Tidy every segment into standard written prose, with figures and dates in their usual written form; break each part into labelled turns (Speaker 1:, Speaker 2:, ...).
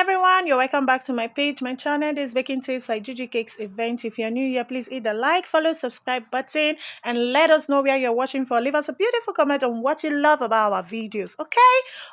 Speaker 1: everyone, you're welcome back to my page. My channel is Baking Tips like Gigi Cakes Event. If you're new here, please hit the like, follow, subscribe button and let us know where you're watching from. Leave us a beautiful comment on what you love about our videos. Okay,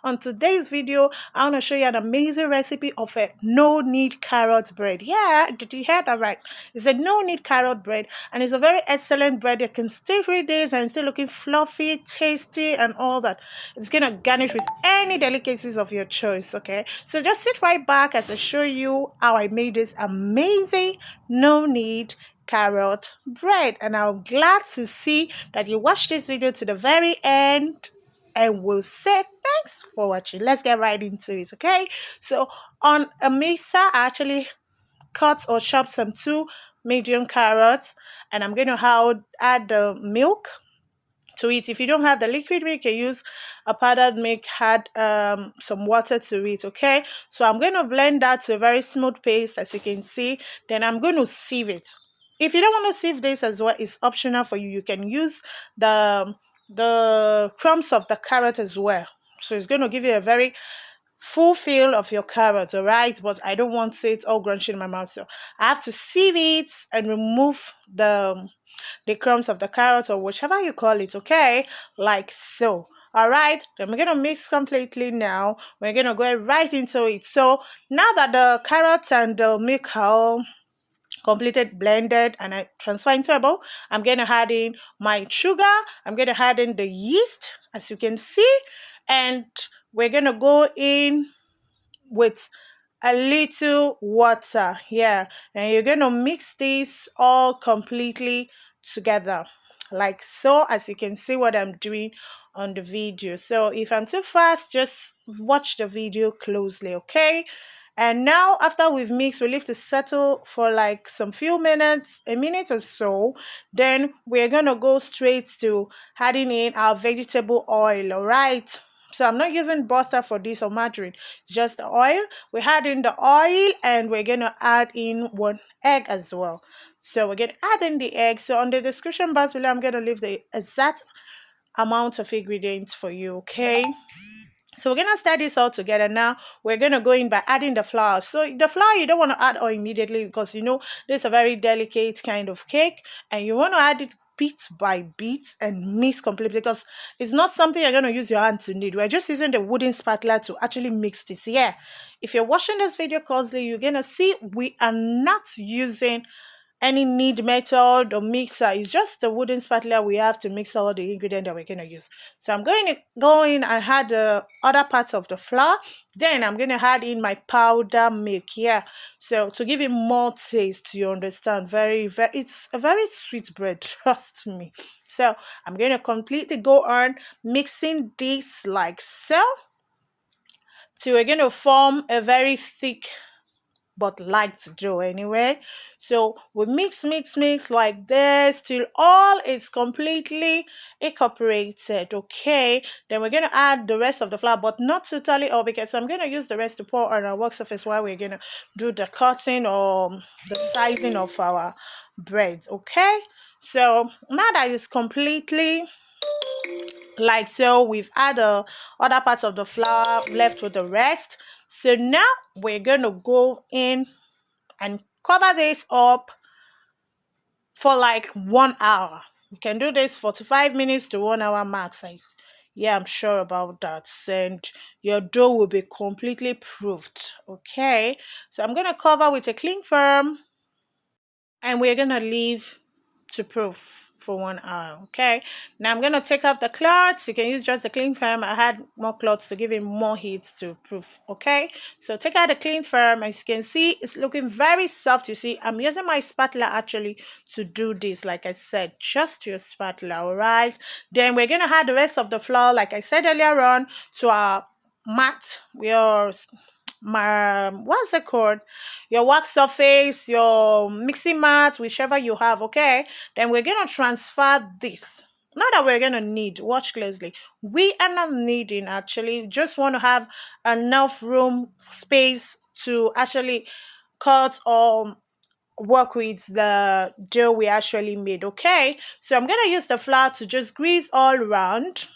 Speaker 1: on today's video, I want to show you an amazing recipe of a no-knead carrot bread. Yeah, did you hear that right? It's a no-knead carrot bread and it's a very excellent bread that can stay 3 days and still looking fluffy, tasty and all that. It's gonna garnish with any delicacies of your choice. Okay, so just sit right back as I show you how I made this amazing no-knead carrot bread, and I'm glad to see that you watched this video to the very end and will say thanks for watching. Let's get right into it. Okay, so on a mixer I actually cut or chopped some 2 medium carrots, and I'm going to add the milk to it. If you don't have the liquid milk, you can use a powdered milk, add some water to it. Okay, so I'm going to blend that to a very smooth paste, as you can see. Then I'm going to sieve it. If you don't want to sieve this as well, it's optional for you. You can use the crumbs of the carrot as well, so it's going to give you a very full feel of your carrot. All right, but I don't want it all crunchy in my mouth, so I have to sieve it and remove the crumbs of the carrot or whichever you call it. Okay, like so. All right, then we're gonna mix completely. Now we're gonna go right into it. So now that the carrots and the milk are all completed, blended, and I transfer into a bowl, I'm gonna add in my sugar. I'm gonna add in the yeast, as you can see, and we're gonna go in with a little water here, and you're going to mix this all completely together like so, as you can see what I'm doing on the video. So if I'm too fast, just watch the video closely. Okay, and now after we've mixed, we leave to settle for like some few minutes, a minute or so. Then we're gonna go straight to adding in our vegetable oil. All right, so I'm not using butter for this or margarine, just the oil. We add in the oil and we're going to add in 1 egg as well. So we're going to add in the egg. So on the description box below, I'm going to leave the exact amount of ingredients for you. Okay, so we're going to start this all together. Now we're going to go in by adding the flour. So the flour you don't want to add all immediately, because you know this is a very delicate kind of cake and you want to add it bit by bit and mix completely, because it's not something you're going to use your hand to knead. We're just using the wooden spatula to actually mix this. Yeah, if you're watching this video closely, you're going to see we are not using any knead method or mixer. It's just the wooden spatula we have to mix all the ingredients that we're going to use. So I'm going to go in and add the other parts of the flour. Then I'm going to add in my powder milk here, so to give it more taste. You understand, it's a very sweet bread, trust me. So I'm going to completely go on mixing this like so, so we're going to form a very thick but light dough anyway. So we mix like this till all is completely incorporated. Okay, then we're going to add the rest of the flour, but not totally all, because I'm going to use the rest to pour on our work surface while we're going to do the cutting or the sizing of our bread. Okay, so now that it's completely like so, we've added other parts of the flour, left with the rest. So now we're going to go in and cover this up for like 1 hour. You can do this 45 minutes to 1 hour max. Yeah, I'm sure about that. And your dough will be completely proofed. Okay, so I'm going to cover with a cling film and we're going to leave to proof for 1 hour. Okay, now I'm going to take off the cloths. You can use just the cling film. I had more cloths to give it more heat to proof. Okay, so take out the cling film. As you can see, it's looking very soft. You see, I'm using my spatula actually to do this. Like I said, just your spatula. All right, then we're going to add the rest of the flour, like I said earlier on, to our mat. What's it called, your wax surface, your mixing mat, whichever you have. Okay, then we're going to transfer this. Now that we're going to knead, watch closely, we are not kneading actually, just want to have enough room space to actually cut or work with the dough we actually made. Okay, so I'm going to use the flour to just grease all around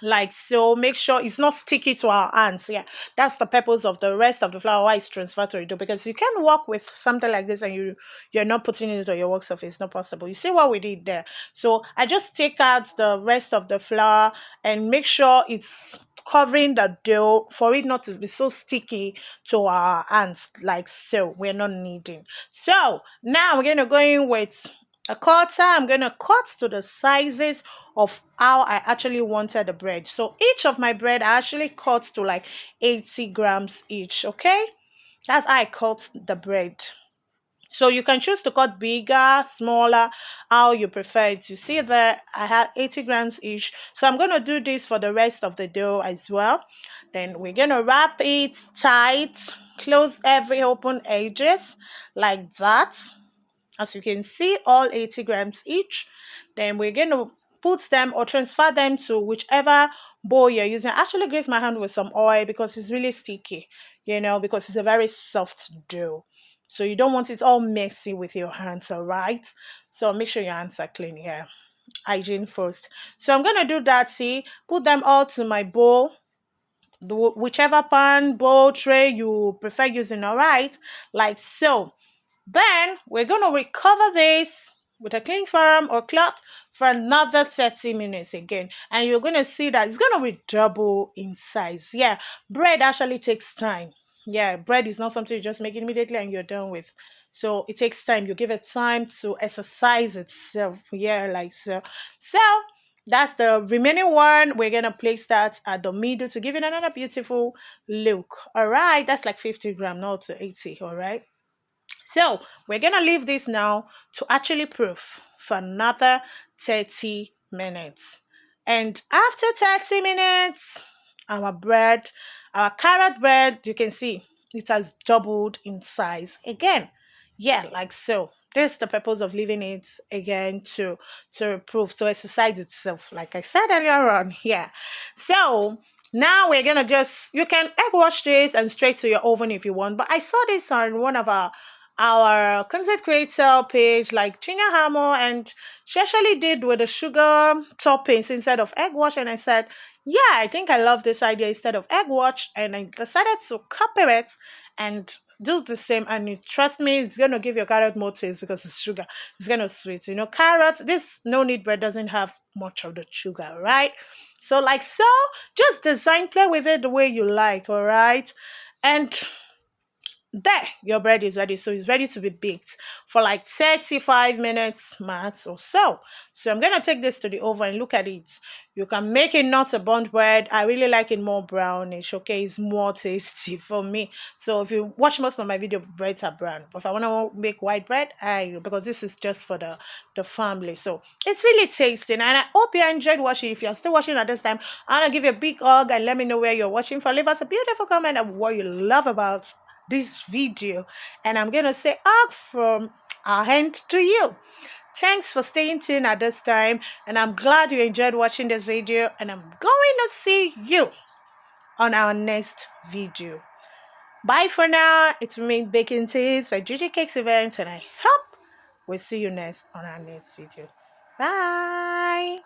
Speaker 1: like so. Make sure it's not sticky to our hands. Yeah, that's the purpose of the rest of the flour why it's transferred to the dough, because you can work with something like this and you're not putting it on your work surface. It's not possible. You see what we did there? So I just take out the rest of the flour and make sure it's covering the dough for it not to be so sticky to our hands, like so. We're not kneading. So now we're gonna go in with a cutter. I'm gonna cut to the sizes of how I actually wanted the bread. So each of my bread I actually cut to like 80 grams each. Okay, that's how I cut the bread. So you can choose to cut bigger, smaller, how you prefer it. You see there, I had 80 grams each. So I'm going to do this for the rest of the dough as well. Then we're going to wrap it tight, close every open edges like that. As you can see, all 80 grams each. Then we're going to put them or transfer them to whichever bowl you're using. I actually grease my hand with some oil because it's really sticky, because it's a very soft dough. So you don't want it all messy with your hands, all right? So make sure your hands are clean here. Hygiene first. So I'm going to do that, see, put them all to my bowl, whichever pan, bowl, tray you prefer using, all right? Like so. Then we're going to recover this with a cling film or cloth for another 30 minutes again. And you're going to see that it's going to redouble in size. Yeah, bread actually takes time. Yeah, bread is not something you just make immediately and you're done with. So it takes time. You give it time to exercise itself. Yeah, like so. So that's the remaining one. We're going to place that at the middle to give it another beautiful look. All right, that's like 50 grams, not to 80. All right. So we're gonna leave this now to actually proof for another 30 minutes. And after 30 minutes, our bread, our carrot bread, you can see it has doubled in size again. Yeah, like so. This is the purpose of leaving it again to prove to exercise itself, like I said earlier on. Yeah. So now we're gonna just you can egg wash this and straight to your oven if you want. But I saw this on one of our content creator page like Chinya Hamo, and she actually did with the sugar toppings instead of egg wash. And I said, yeah, I think I love this idea instead of egg wash. And I decided to copy it and do the same. And trust me, it's going to give your carrot more taste because it's sugar. It's going to sweet. Carrot, this no knead bread doesn't have much of the sugar, right? So, like so, just design, play with it the way you like, all right? And there your bread is ready, so it's ready to be baked for like 35 minutes max or so I'm gonna take this to the oven and look at it. You can make it not a burnt bread. I really like it more brownish. Okay, it's more tasty for me. So if you watch most of my video, breads are brown, but if I want to make white bread, because this is just for the family, so it's really tasty. And I hope you enjoyed watching. If you're still watching at this time, I want to give you a big hug and let me know where you're watching from. Leave us a beautiful comment of what you love about this video, and I'm gonna say out from our hand to you. Thanks for staying tuned at this time, and I'm glad you enjoyed watching this video, and I'm going to see you on our next video. Bye for now. It's remained baking tips for Gigi Cakes event, and I hope we'll see you next on our next video. Bye.